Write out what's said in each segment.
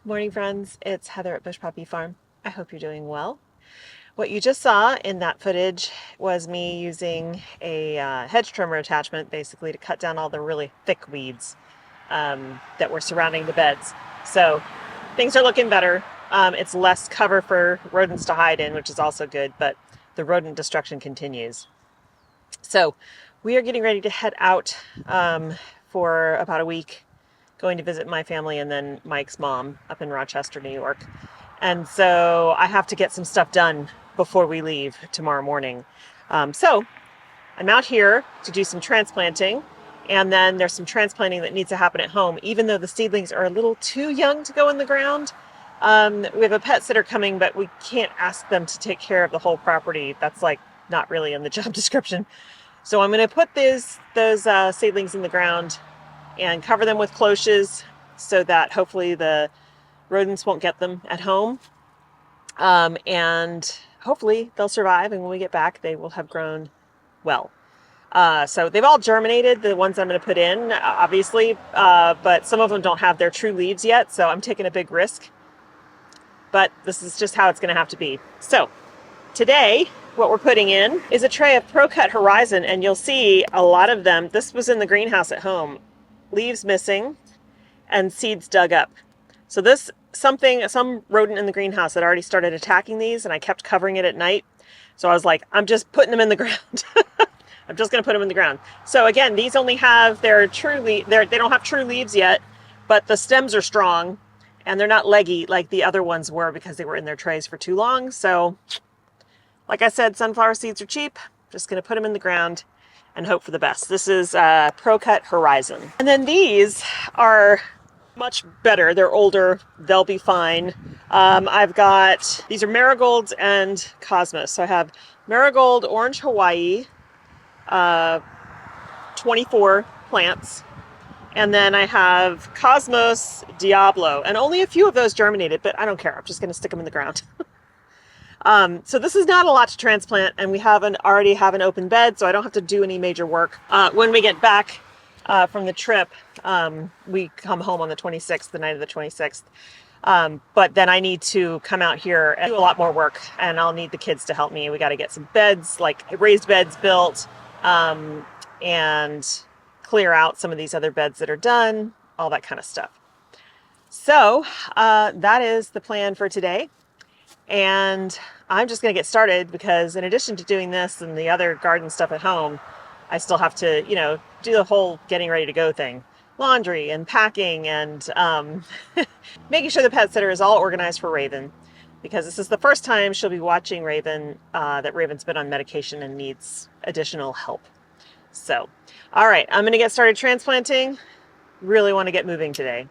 Morning friends, it's Heather at Bush Poppy Farm. I hope you're doing well. What you just saw in that footage was me using a hedge trimmer attachment basically to cut down all the really thick weeds that were surrounding the beds. So things are looking better. It's less cover for rodents to hide in, which is also good, but the rodent destruction continues. So we are getting ready to head out for about a week, going to visit my family and then Mike's mom up in Rochester, New York. And so I have to get some stuff done before we leave tomorrow morning. So I'm out here to do some transplanting, and then there's some transplanting that needs to happen at home, even though the seedlings are a little too young to go in the ground. We have a pet sitter coming, but we can't ask them to take care of the whole property. That's like not really in the job description. So I'm going to put those seedlings in the ground and cover them with cloches so that hopefully the rodents won't get them at home. And hopefully they'll survive, and when we get back, they will have grown well. So they've all germinated, the ones I'm going to put in, obviously, but some of them don't have their true leaves yet, so I'm taking a big risk. But this is just how it's going to have to be. So today, what we're putting in is a tray of ProCut Horizon, and you'll see a lot of them. This was in the greenhouse at home. Leaves missing and seeds dug up. So this some rodent in the greenhouse had already started attacking these, and I kept covering it at night. So I was like, I'm just putting them in the ground. I'm just going to put them in the ground. So again, these only have their they don't have true leaves yet, but the stems are strong and they're not leggy like the other ones were because they were in their trays for too long. So like I said, sunflower seeds are cheap. Just going to put them in the ground and hope for the best. This is ProCut Horizon. And then these are much better. They're older. They'll be fine. These are marigolds and cosmos. So I have marigold orange Hawaii, 24 plants. And then I have cosmos Diablo. And only a few of those germinated, but I don't care. I'm just going to stick them in the ground. So this is not a lot to transplant, and we already have an open bed, so I don't have to do any major work. When we get back from the trip, we come home on the 26th, the night of the 26th. But then I need to come out here and do a lot more work, and I'll need the kids to help me. We got to get some beds, like raised beds built, and clear out some of these other beds that are done, all that kind of stuff. So that is the plan for today. And I'm just going to get started because in addition to doing this and the other garden stuff at home, I still have to, do the whole getting ready to go thing. Laundry and packing and making sure the pet sitter is all organized for Raven. because this is the first time she'll be watching Raven, that Raven's been on medication and needs additional help. So, all right, I'm gonna get started transplanting. Really want to get moving today.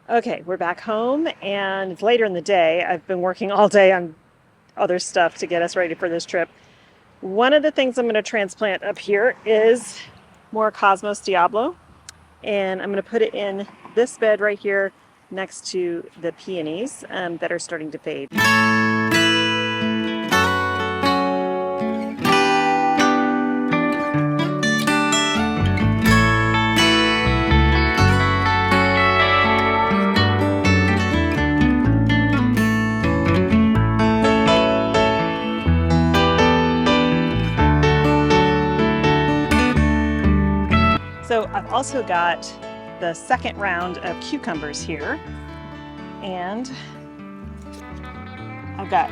Okay, we're back home and it's later in the day. I've been working all day on other stuff to get us ready for this trip. One of the things I'm going to transplant up here is more Cosmos Diablo, and I'm going to put it in this bed right here next to the peonies that are starting to fade. So I've also got the second round of cucumbers here, and I've got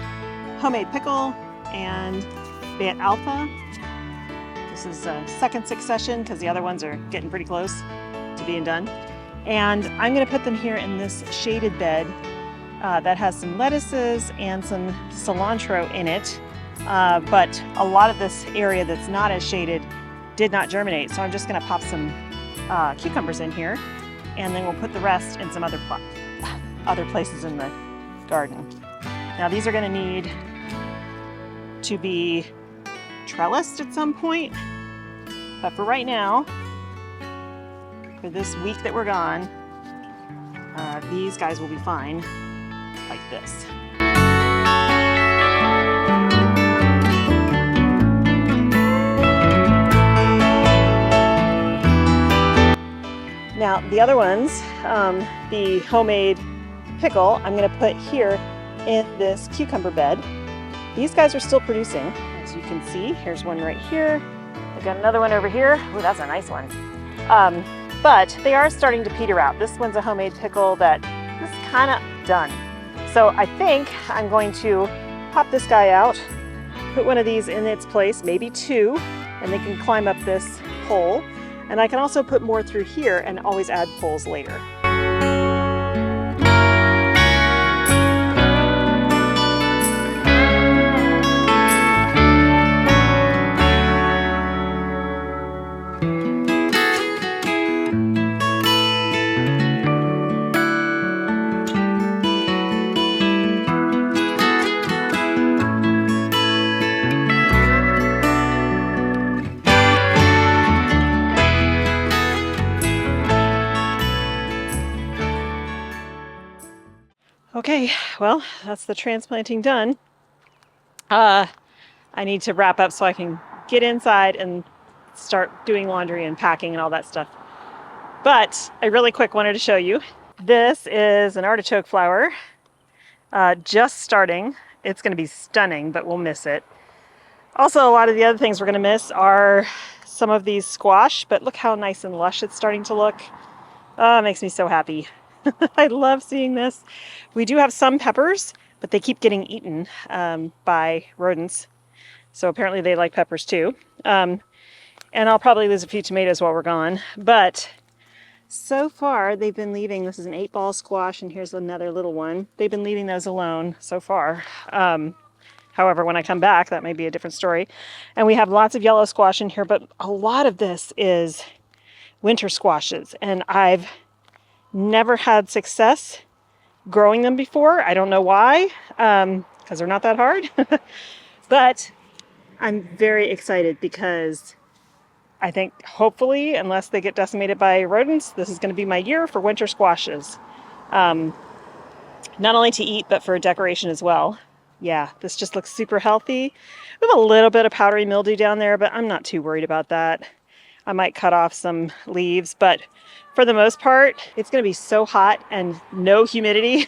homemade pickle and Bayet Alpha. This is a second succession because the other ones are getting pretty close to being done. And I'm going to put them here in this shaded bed that has some lettuces and some cilantro in it. But a lot of this area that's not as shaded did not germinate, so I'm just going to pop some cucumbers in here, and then we'll put the rest in some other places in the garden. Now these are going to need to be trellised at some point, but for right now, for this week that we're gone, these guys will be fine like this. Now the other ones, the homemade pickle, I'm going to put here in this cucumber bed. These guys are still producing, as you can see. Here's one right here. I've got another one over here. Ooh, that's a nice one. But they are starting to peter out. This one's a homemade pickle that is kind of done. So I think I'm going to pop this guy out, put one of these in its place, maybe two, and they can climb up this pole. And I can also put more through here and always add poles later. Okay, well, that's the transplanting done. I need to wrap up so I can get inside and start doing laundry and packing and all that stuff. But I really quick wanted to show you. This is an artichoke flower, just starting. It's going to be stunning, but we'll miss it. Also, a lot of the other things we're going to miss are some of these squash, but look how nice and lush it's starting to look. Oh, it makes me so happy. I love seeing this. We do have some peppers, but they keep getting eaten by rodents. So apparently they like peppers too. And I'll probably lose a few tomatoes while we're gone. But so far they've been leaving, this is an 8-ball squash and here's another little one. They've been leaving those alone so far. However, when I come back, that may be a different story. And we have lots of yellow squash in here, but a lot of this is winter squashes. And I've never had success growing them before. I don't know why, because they're not that hard. But I'm very excited because I think hopefully, unless they get decimated by rodents, this is going to be my year for winter squashes. Not only to eat, but for decoration as well. Yeah, this just looks super healthy. We have a little bit of powdery mildew down there, but I'm not too worried about that. I might cut off some leaves, but for the most part, it's going to be so hot and no humidity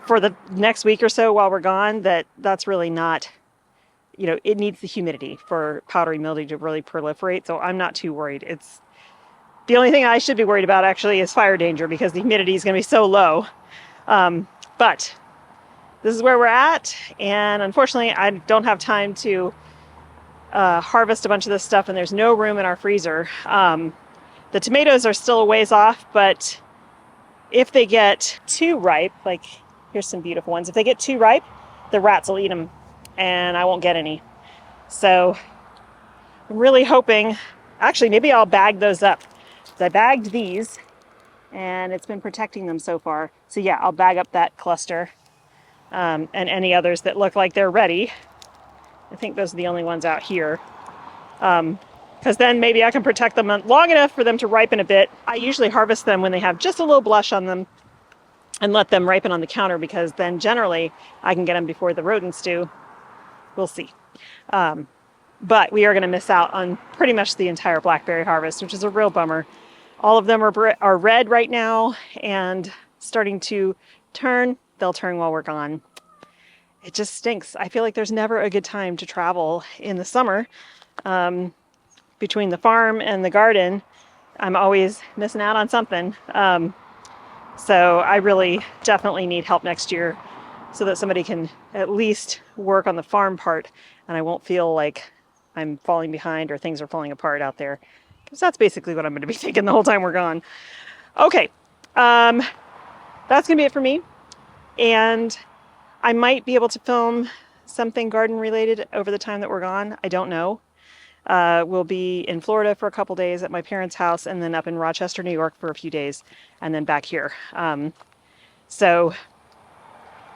for the next week or so while we're gone that that's really not, you know, it needs the humidity for powdery mildew to really proliferate. So I'm not too worried. It's the only thing I should be worried about actually is fire danger because the humidity is going to be so low. But this is where we're at. And unfortunately, I don't have time to harvest a bunch of this stuff and there's no room in our freezer. The tomatoes are still a ways off, but if they get too ripe, like here's some beautiful ones. If they get too ripe, the rats will eat them and I won't get any. So I'm really hoping, actually maybe I'll bag those up. So I bagged these and it's been protecting them so far. So yeah, I'll bag up that cluster and any others that look like they're ready. I think those are the only ones out here. Because then maybe I can protect them long enough for them to ripen a bit. I usually harvest them when they have just a little blush on them and let them ripen on the counter because then generally I can get them before the rodents do. We'll see. But we are going to miss out on pretty much the entire blackberry harvest, which is a real bummer. All of them are red right now and starting to turn. They'll turn while we're gone. It just stinks. I feel like there's never a good time to travel in the summer. Between the farm and the garden, I'm always missing out on something. So I really definitely need help next year so that somebody can at least work on the farm part and I won't feel like I'm falling behind or things are falling apart out there. Because that's basically what I'm going to be thinking the whole time we're gone. Okay, that's going to be it for me. And I might be able to film something garden related over the time that we're gone. I don't know. We'll be in Florida for a couple days at my parents' house and then up in Rochester, New York for a few days and then back here. So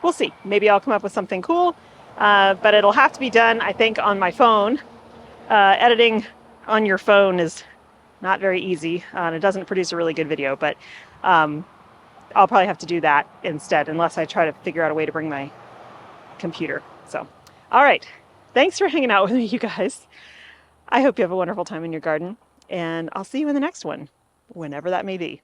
we'll see. Maybe I'll come up with something cool, but it'll have to be done, I think, on my phone. Editing on your phone is not very easy and it doesn't produce a really good video, but I'll probably have to do that instead unless I try to figure out a way to bring my computer. So, all right. Thanks for hanging out with me, you guys. I hope you have a wonderful time in your garden, and I'll see you in the next one, whenever that may be.